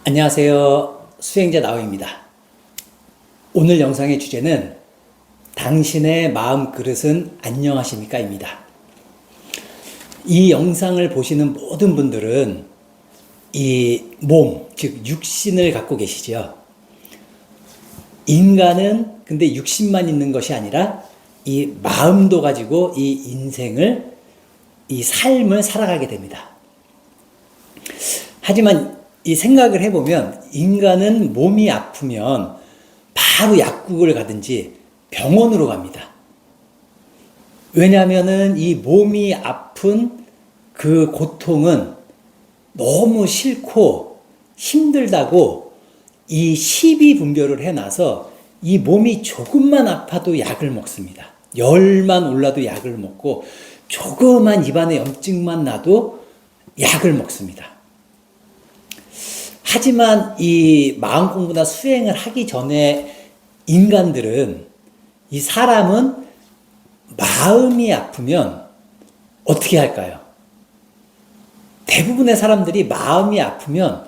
안녕하세요. 수행자 나오입니다. 오늘 영상의 주제는 당신의 마음 그릇은 안녕하십니까? 입니다. 이 영상을 보시는 모든 분들은 이 몸, 즉 육신을 갖고 계시죠. 인간은 근데 육신만 있는 것이 아니라 이 마음도 가지고 이 인생을, 이 삶을 살아가게 됩니다. 하지만 이 생각을 해보면 인간은 몸이 아프면 바로 약국을 가든지 병원으로 갑니다. 왜냐하면은 이 몸이 아픈 그 고통은 너무 싫고 힘들다고 이 십이분별을 해놔서 이 몸이 조금만 아파도 약을 먹습니다. 열만 올라도 약을 먹고 조그만 입안에 염증만 나도 약을 먹습니다. 하지만 이 마음 공부나 수행을 하기 전에 인간들은, 이 사람은 마음이 아프면 어떻게 할까요? 대부분의 사람들이 마음이 아프면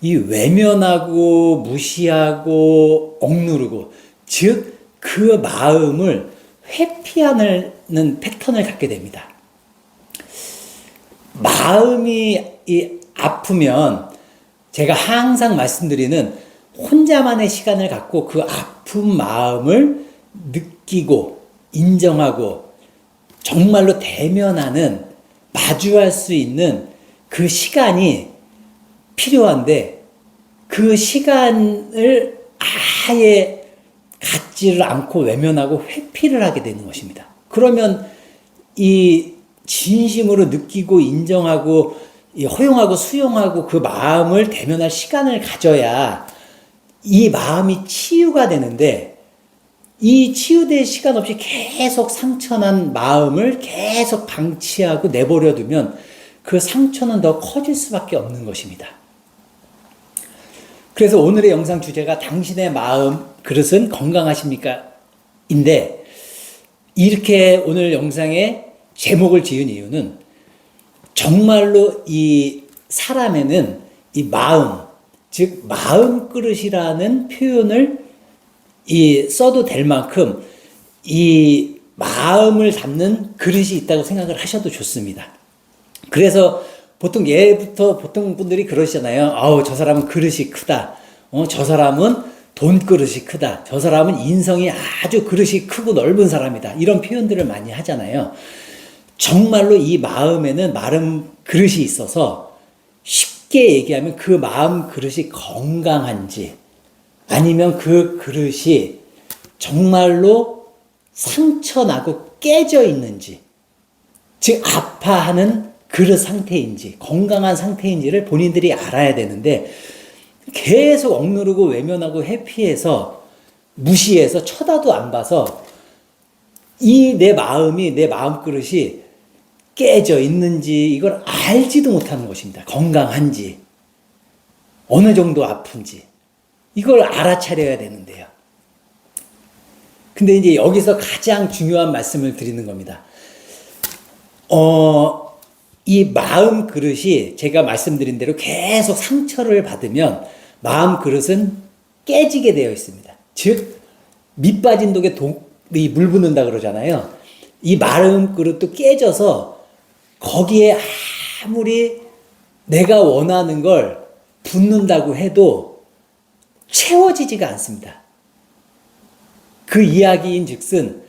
이 외면하고 무시하고 억누르고, 즉 그 마음을 회피하는 패턴을 갖게 됩니다. 마음이 아프면 제가 항상 말씀드리는 혼자만의 시간을 갖고 그 아픈 마음을 느끼고 인정하고 정말로 대면하는, 마주할 수 있는 그 시간이 필요한데, 그 시간을 아예 갖지를 않고 외면하고 회피를 하게 되는 것입니다. 그러면 이 진심으로 느끼고 인정하고 허용하고 수용하고 그 마음을 대면할 시간을 가져야 이 마음이 치유가 되는데, 이 치유될 시간 없이 계속 상처난 마음을 계속 방치하고 내버려 두면 그 상처는 더 커질 수밖에 없는 것입니다. 그래서 오늘의 영상 주제가 당신의 마음 그릇은 건강하십니까? 인데, 이렇게 오늘 영상에 제목을 지은 이유는 정말로 이 사람에는 이 마음, 즉 마음 그릇이라는 표현을 써도 될 만큼 이 마음을 담는 그릇이 있다고 생각을 하셔도 좋습니다. 그래서 보통 예부터 보통 분들이 그러시잖아요. 아우, 저 사람은 그릇이 크다. 저 사람은 돈 그릇이 크다. 저 사람은 인성이 아주 그릇이 크고 넓은 사람이다. 이런 표현들을 많이 하잖아요. 정말로 이 마음에는 마름 그릇이 있어서, 쉽게 얘기하면 그 마음 그릇이 건강한지, 아니면 그 그릇이 정말로 상처나고 깨져 있는지, 즉 아파하는 그릇 상태인지 건강한 상태인지를 본인들이 알아야 되는데, 계속 억누르고 외면하고 회피해서 무시해서 쳐다도 안 봐서 이 내 마음이, 내 마음 그릇이 깨져 있는지 이걸 알지도 못하는 것입니다. 건강한지, 어느 정도 아픈지 이걸 알아차려야 되는데요. 근데 이제 여기서 가장 중요한 말씀을 드리는 겁니다. 이 마음 그릇이 제가 말씀드린 대로 계속 상처를 받으면 마음 그릇은 깨지게 되어 있습니다. 즉 밑 빠진 독에 물 붓는다 그러잖아요. 이 마음 그릇도 깨져서 거기에 아무리 내가 원하는 걸 붓는다고 해도 채워지지가 않습니다. 그 이야기인 즉슨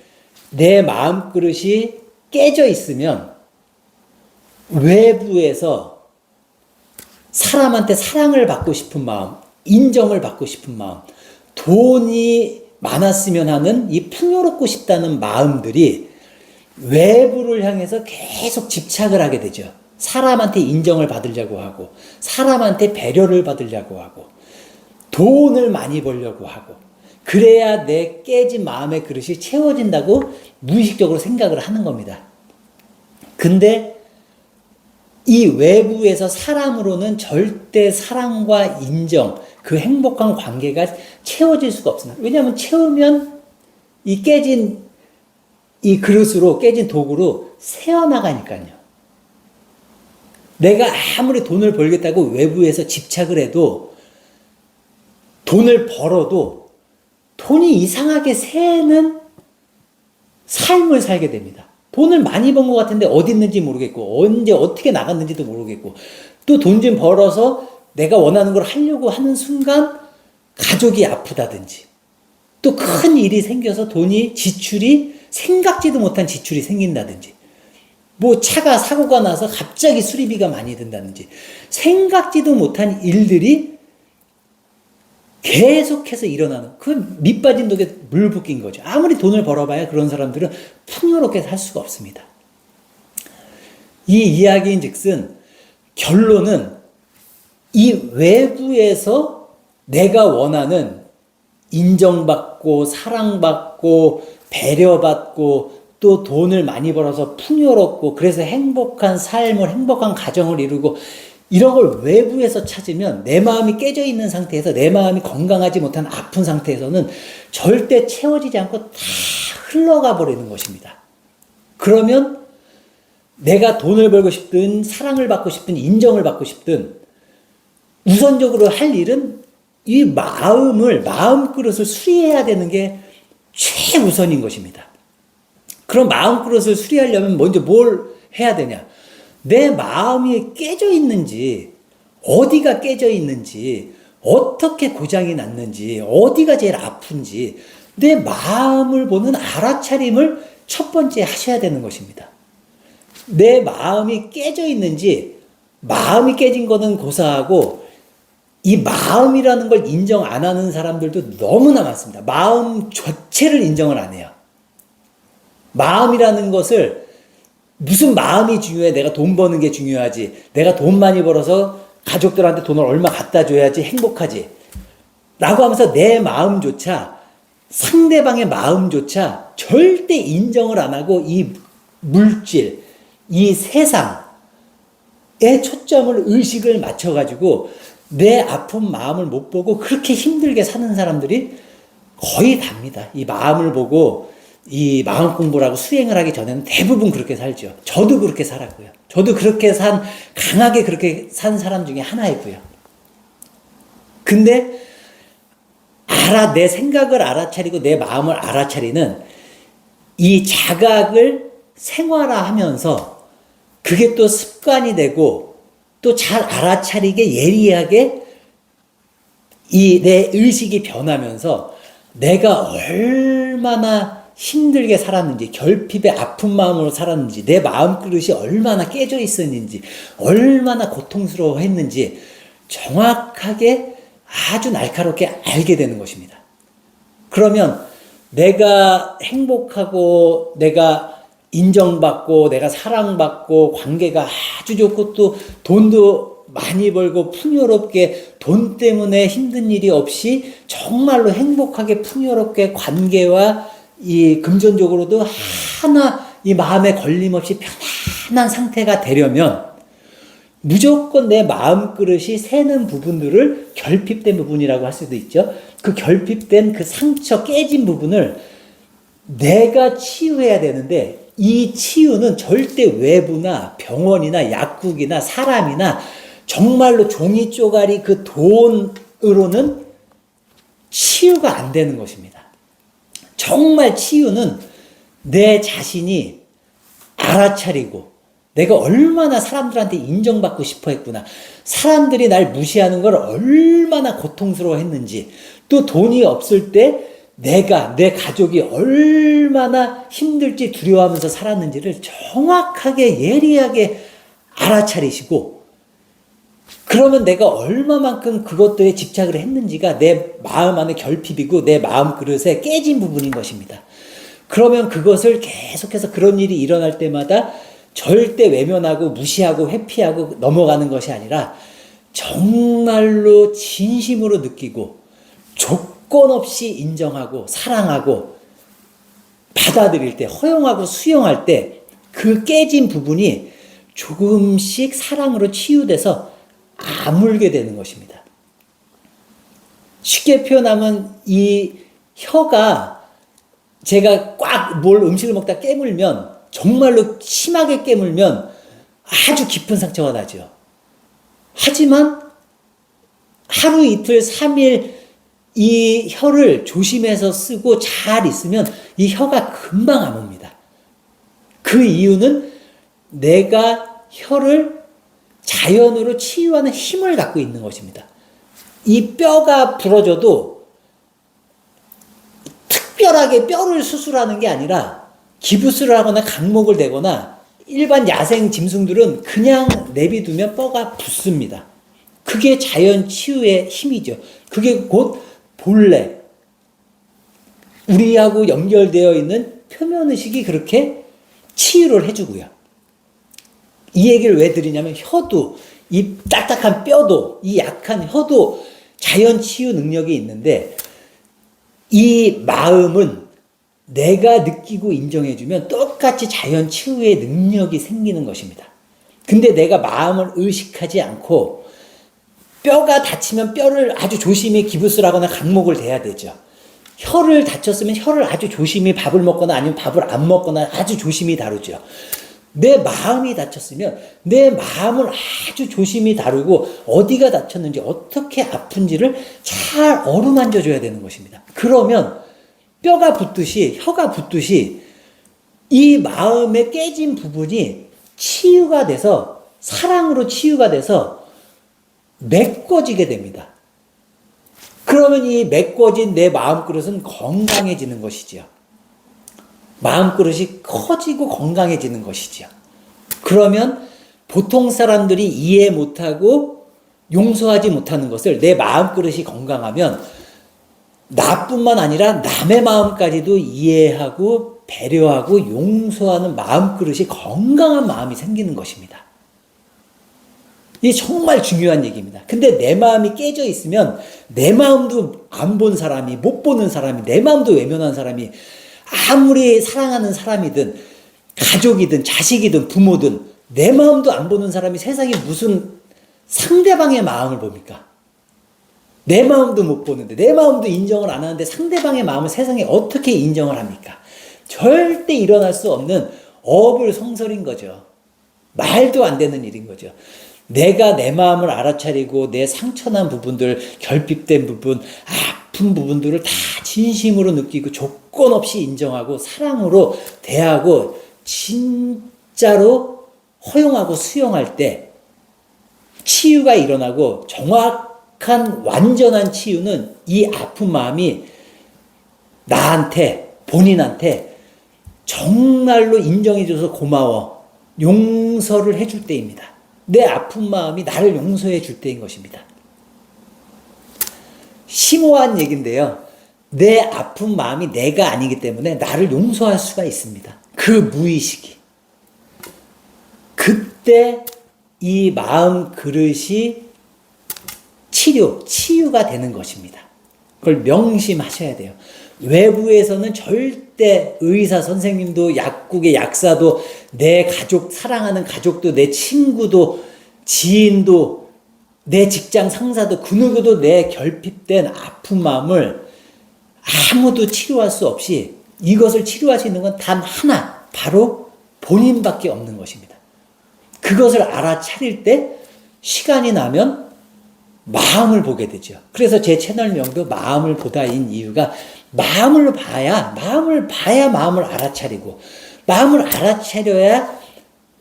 내 마음 그릇이 깨져 있으면 외부에서 사람한테 사랑을 받고 싶은 마음, 인정을 받고 싶은 마음, 돈이 많았으면 하는 이 풍요롭고 싶다는 마음들이 외부를 향해서 계속 집착을 하게 되죠. 사람한테 인정을 받으려고 하고, 사람한테 배려를 받으려고 하고, 돈을 많이 벌려고 하고, 그래야 내 깨진 마음의 그릇이 채워진다고 무의식적으로 생각을 하는 겁니다. 근데 이 외부에서 사람으로는 절대 사랑과 인정, 그 행복한 관계가 채워질 수가 없습니다. 왜냐하면 채우면 이 깨진 이 그릇으로, 깨진 도구로 새어나가니까요. 내가 아무리 돈을 벌겠다고 외부에서 집착을 해도 돈을 벌어도 돈이 이상하게 새는 삶을 살게 됩니다. 돈을 많이 번 것 같은데 어디 있는지 모르겠고 언제 어떻게 나갔는지도 모르겠고 또 돈 좀 벌어서 내가 원하는 걸 하려고 하는 순간 가족이 아프다든지 또 큰 일이 생겨서 지출이 생각지도 못한 지출이 생긴다든지 뭐 차가 사고가 나서 갑자기 수리비가 많이 든다든지 생각지도 못한 일들이 계속해서 일어나는 그 밑빠진 독에 물 붓긴 거죠. 아무리 돈을 벌어봐야 그런 사람들은 풍요롭게 살 수가 없습니다. 이 이야기인 즉슨 결론은 이 외부에서 내가 원하는 인정받고 사랑받고 배려받고 또 돈을 많이 벌어서 풍요롭고 그래서 행복한 삶을 행복한 가정을 이루고 이런 걸 외부에서 찾으면 내 마음이 깨져 있는 상태에서 내 마음이 건강하지 못한 아픈 상태에서는 절대 채워지지 않고 다 흘러가 버리는 것입니다. 그러면 내가 돈을 벌고 싶든 사랑을 받고 싶든 인정을 받고 싶든 우선적으로 할 일은 이 마음그릇을 수리해야 되는 게 최우선인 것입니다. 그럼 마음그릇을 수리하려면 먼저 뭘 해야 되냐? 내 마음이 깨져 있는지, 어디가 깨져 있는지, 어떻게 고장이 났는지, 어디가 제일 아픈지, 내 마음을 보는 알아차림을 첫 번째 하셔야 되는 것입니다. 내 마음이 깨져 있는지, 마음이 깨진 거는 고사하고, 이 마음이라는 걸 인정 안 하는 사람들도 너무나 많습니다. 마음 자체를 인정을 안 해요. 마음이라는 것을 무슨 마음이 중요해? 내가 돈 버는 게 중요하지. 내가 돈 많이 벌어서 가족들한테 돈을 얼마 갖다 줘야지 행복하지. 라고 하면서 내 마음조차 상대방의 마음조차 절대 인정을 안 하고 이 물질, 이 세상에 초점을 의식을 맞춰가지고 내 아픈 마음을 못 보고 그렇게 힘들게 사는 사람들이 거의 답니다. 이 마음을 보고 이 마음 공부를 하고 수행을 하기 전에는 대부분 그렇게 살죠. 저도 그렇게 살았고요. 저도 강하게 그렇게 산 사람 중에 하나이고요. 근데 내 생각을 알아차리고 내 마음을 알아차리는 이 자각을 생활화하면서 그게 또 습관이 되고 또 잘 알아차리게 예리하게 내 의식이 변하면서 내가 얼마나 힘들게 살았는지, 결핍의 아픈 마음으로 살았는지, 내 마음그릇이 얼마나 깨져 있었는지, 얼마나 고통스러워 했는지 정확하게 아주 날카롭게 알게 되는 것입니다. 그러면 내가 행복하고 내가 인정받고 내가 사랑받고 관계가 아주 좋고 또 돈도 많이 벌고 풍요롭게 돈 때문에 힘든 일이 없이 정말로 행복하게 풍요롭게 관계와 이 금전적으로도 이 마음에 걸림없이 편안한 상태가 되려면 무조건 내 마음그릇이 새는 부분들을 결핍된 부분이라고 할 수도 있죠. 그 결핍된 그 상처 깨진 부분을 내가 치유해야 되는데 이 치유는 절대 외부나 병원이나 약국이나 사람이나 정말로 종이 쪼가리 그 돈으로는 치유가 안 되는 것입니다. 정말 치유는 내 자신이 알아차리고 내가 얼마나 사람들한테 인정받고 싶어 했구나. 사람들이 날 무시하는 걸 얼마나 고통스러워 했는지 또 돈이 없을 때 내 가족이 얼마나 힘들지 두려워하면서 살았는지를 정확하게 예리하게 알아차리시고 그러면 내가 얼마만큼 그것들에 집착을 했는지가 내 마음 안에 결핍이고 내 마음 그릇에 깨진 부분인 것입니다. 그러면 그것을 계속해서 그런 일이 일어날 때마다 절대 외면하고 무시하고 회피하고 넘어가는 것이 아니라 정말로 진심으로 느끼고 조건 없이 인정하고 사랑하고 받아들일 때 허용하고 수용할 때 그 깨진 부분이 조금씩 사랑으로 치유돼서 아물게 되는 것입니다. 쉽게 표현하면 이 혀가 제가 꽉 음식을 먹다 깨물면 정말로 심하게 깨물면 아주 깊은 상처가 나죠. 하지만 하루 이틀 3일 이 혀를 조심해서 쓰고 잘 있으면 이 혀가 금방 안 옵니다. 그 이유는 내가 혀를 자연으로 치유하는 힘을 갖고 있는 것입니다. 이 뼈가 부러져도 특별하게 뼈를 수술하는 게 아니라 기부스를 하거나 강목을 대거나 일반 야생 짐승들은 그냥 내비두면 뼈가 붙습니다. 그게 자연 치유의 힘이죠. 그게 곧 본래 우리하고 연결되어 있는 표면의식이 그렇게 치유를 해주고요. 이 얘기를 왜 드리냐면 혀도 이 딱딱한 뼈도 이 약한 혀도 자연 치유 능력이 있는데 이 마음은 내가 느끼고 인정해주면 똑같이 자연 치유의 능력이 생기는 것입니다. 근데 내가 마음을 의식하지 않고 뼈가 다치면 뼈를 아주 조심히 기부스를 하거나 강목을 대야 되죠. 혀를 다쳤으면 혀를 아주 조심히 밥을 먹거나 아니면 밥을 안 먹거나 아주 조심히 다루죠. 내 마음이 다쳤으면 내 마음을 아주 조심히 다루고 어디가 다쳤는지 어떻게 아픈지를 잘 어루만져 줘야 되는 것입니다. 그러면 뼈가 붙듯이 혀가 붙듯이 이 마음의 깨진 부분이 치유가 돼서 사랑으로 치유가 돼서 메꿔지게 됩니다. 그러면 이 메꿔진 내 마음그릇은 건강해지는 것이지요. 마음그릇이 커지고 건강해지는 것이지요. 그러면 보통 사람들이 이해 못하고 용서하지 못하는 것을 내 마음그릇이 건강하면 나뿐만 아니라 남의 마음까지도 이해하고 배려하고 용서하는 마음그릇이 건강한 마음이 생기는 것입니다. 이게 정말 중요한 얘기입니다. 근데 내 마음이 깨져 있으면 내 마음도 안 본 사람이, 못 보는 사람이, 내 마음도 외면한 사람이 아무리 사랑하는 사람이든 가족이든 자식이든 부모든 내 마음도 안 보는 사람이 세상에 무슨 상대방의 마음을 봅니까? 내 마음도 못 보는데 내 마음도 인정을 안 하는데 상대방의 마음을 세상에 어떻게 인정을 합니까? 절대 일어날 수 없는 어불성설인 거죠. 말도 안 되는 일인 거죠. 내가 내 마음을 알아차리고 내 상처난 부분들, 결핍된 부분, 아픈 부분들을 다 진심으로 느끼고 조건 없이 인정하고 사랑으로 대하고 진짜로 허용하고 수용할 때 치유가 일어나고 정확한 완전한 치유는 이 아픈 마음이 나한테 본인한테 정말로 인정해줘서 고마워 용서를 해줄 때입니다. 내 아픈 마음이 나를 용서해 줄 때인 것입니다. 심오한 얘기인데요. 내 아픈 마음이 내가 아니기 때문에 나를 용서할 수가 있습니다. 그 무의식이. 그때 이 마음 그릇이 치유가 되는 것입니다. 그걸 명심하셔야 돼요. 외부에서는 절대 의사 선생님도 약국의 약사도 내 가족 사랑하는 가족도 내 친구도 지인도 내 직장 상사도 그 누구도 내 결핍된 아픈 마음을 아무도 치료할 수 없이 이것을 치료할 수 있는 건 단 하나 바로 본인밖에 없는 것입니다. 그것을 알아차릴 때 시간이 나면 마음을 보게 되죠. 그래서 제 채널명도 마음을 보다인 이유가 마음을 봐야 마음을 알아차리고 마음을 알아차려야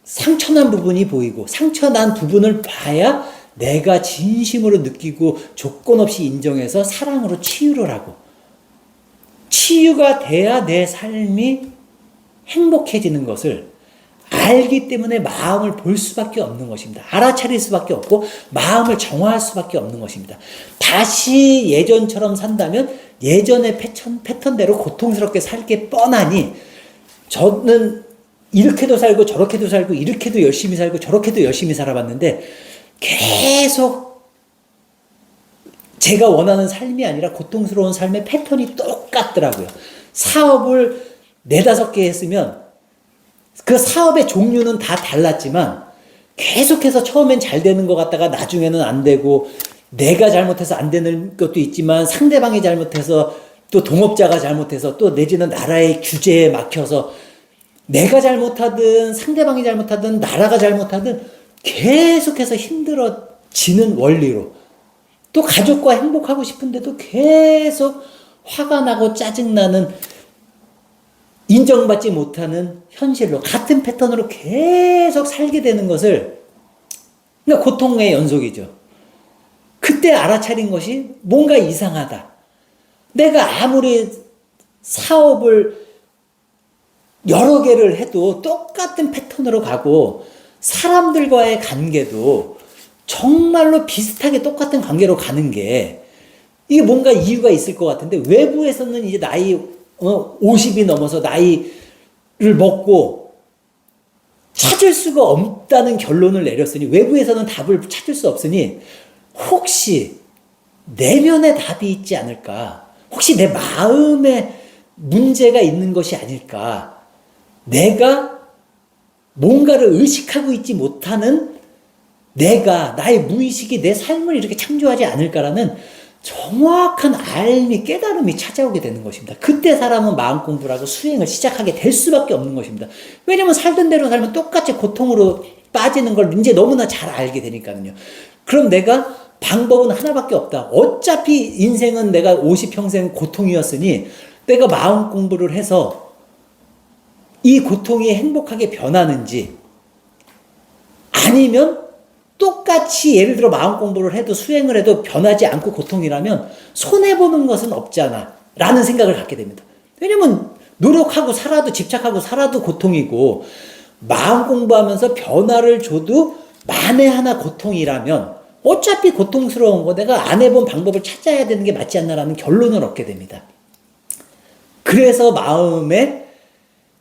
상처난 부분이 보이고 상처난 부분을 봐야 내가 진심으로 느끼고 조건 없이 인정해서 사랑으로 치유를 하고 치유가 돼야 내 삶이 행복해지는 것을 알기 때문에 마음을 볼 수밖에 없는 것입니다. 알아차릴 수밖에 없고 마음을 정화할 수밖에 없는 것입니다. 다시 예전처럼 산다면 예전의 패턴대로 고통스럽게 살게 뻔하니 저는 이렇게도 살고 저렇게도 살고 이렇게도 열심히 살고 저렇게도 열심히 살아봤는데 계속 제가 원하는 삶이 아니라 고통스러운 삶의 패턴이 똑같더라고요. 사업을 4-5개 했으면 그 사업의 종류는 다 달랐지만 계속해서 처음엔 잘 되는 것 같다가 나중에는 안 되고 내가 잘못해서 안 되는 것도 있지만 상대방이 잘못해서 또 동업자가 잘못해서 또 내지는 나라의 규제에 막혀서 내가 잘못하든 상대방이 잘못하든 나라가 잘못하든 계속해서 힘들어지는 원리로 또 가족과 행복하고 싶은데도 계속 화가 나고 짜증나는, 인정받지 못하는 현실로 같은 패턴으로 계속 살게 되는 것을, 그러니까 고통의 연속이죠. 그때 알아차린 것이 뭔가 이상하다. 내가 아무리 사업을 여러 개를 해도 똑같은 패턴으로 가고, 사람들과의 관계도 정말로 비슷하게 똑같은 관계로 가는 게, 이게 뭔가 이유가 있을 것 같은데, 외부에서는 이제 나이 50이 넘어서 나이를 먹고 찾을 수가 없다는 결론을 내렸으니, 외부에서는 답을 찾을 수 없으니, 혹시 내면에 답이 있지 않을까? 혹시 내 마음에 문제가 있는 것이 아닐까? 내가 뭔가를 의식하고 있지 못하는 내가, 나의 무의식이 내 삶을 이렇게 창조하지 않을까라는 정확한 알미, 깨달음이 찾아오게 되는 것입니다. 그때 사람은 마음 공부를 하고 수행을 시작하게 될 수밖에 없는 것입니다. 왜냐면 살던 대로 살면 똑같이 고통으로 빠지는 걸 이제 너무나 잘 알게 되니까요. 그럼 내가 방법은 하나밖에 없다. 어차피 인생은 내가 50평생 고통이었으니 내가 마음 공부를 해서 이 고통이 행복하게 변하는지, 아니면 똑같이 예를 들어 마음 공부를 해도 수행을 해도 변하지 않고 고통이라면 손해보는 것은 없잖아 라는 생각을 갖게 됩니다. 왜냐면 노력하고 살아도, 집착하고 살아도 고통이고, 마음 공부하면서 변화를 줘도 만에 하나 고통이라면 어차피 고통스러운 거 내가 안 해본 방법을 찾아야 되는 게 맞지 않나라는 결론을 얻게 됩니다. 그래서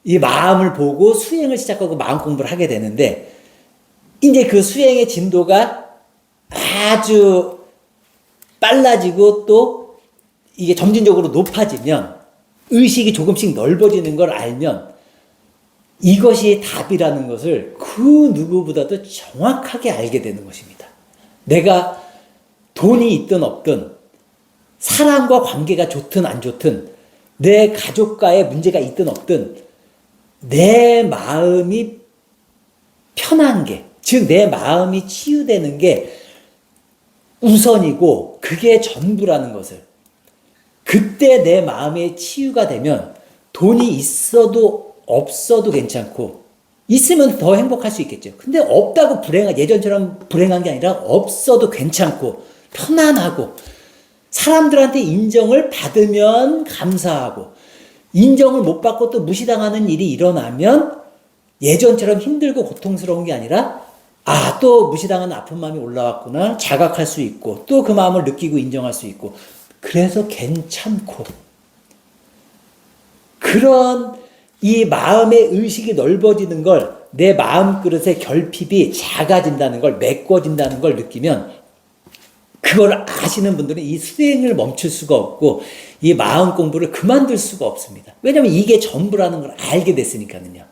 이 마음을 보고 수행을 시작하고 마음 공부를 하게 되는데, 이제 그 수행의 진도가 아주 빨라지고 또 이게 점진적으로 높아지면, 의식이 조금씩 넓어지는 걸 알면 이것이 답이라는 것을 그 누구보다도 정확하게 알게 되는 것입니다. 내가 돈이 있든 없든, 사람과 관계가 좋든 안 좋든, 내 가족과의 문제가 있든 없든, 내 마음이 편한 게, 즉 내 마음이 치유되는 게 우선이고 그게 전부라는 것을, 그때 내 마음의 치유가 되면 돈이 있어도 없어도 괜찮고, 있으면 더 행복할 수 있겠죠. 근데 없다고 예전처럼 불행한 게 아니라 없어도 괜찮고 편안하고, 사람들한테 인정을 받으면 감사하고, 인정을 못 받고 또 무시당하는 일이 일어나면 예전처럼 힘들고 고통스러운 게 아니라, 또 무시당하는 아픈 마음이 올라왔구나 자각할 수 있고, 또 그 마음을 느끼고 인정할 수 있고, 그래서 괜찮고, 그런 이 마음의 의식이 넓어지는 걸, 내 마음 그릇의 결핍이 작아진다는 걸, 메꿔진다는 걸 느끼면, 그걸 아시는 분들은 이 수행을 멈출 수가 없고 이 마음 공부를 그만둘 수가 없습니다. 왜냐하면 이게 전부라는 걸 알게 됐으니까요.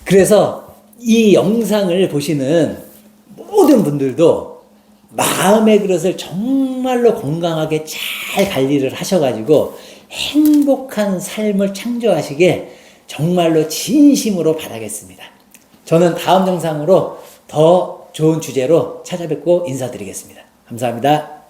그래서 이 영상을 보시는 모든 분들도 마음의 그릇을 정말로 건강하게 잘 관리를 하셔가지고 행복한 삶을 창조하시길 정말로 진심으로 바라겠습니다. 저는 다음 영상으로 더 좋은 주제로 찾아뵙고 인사드리겠습니다. 감사합니다.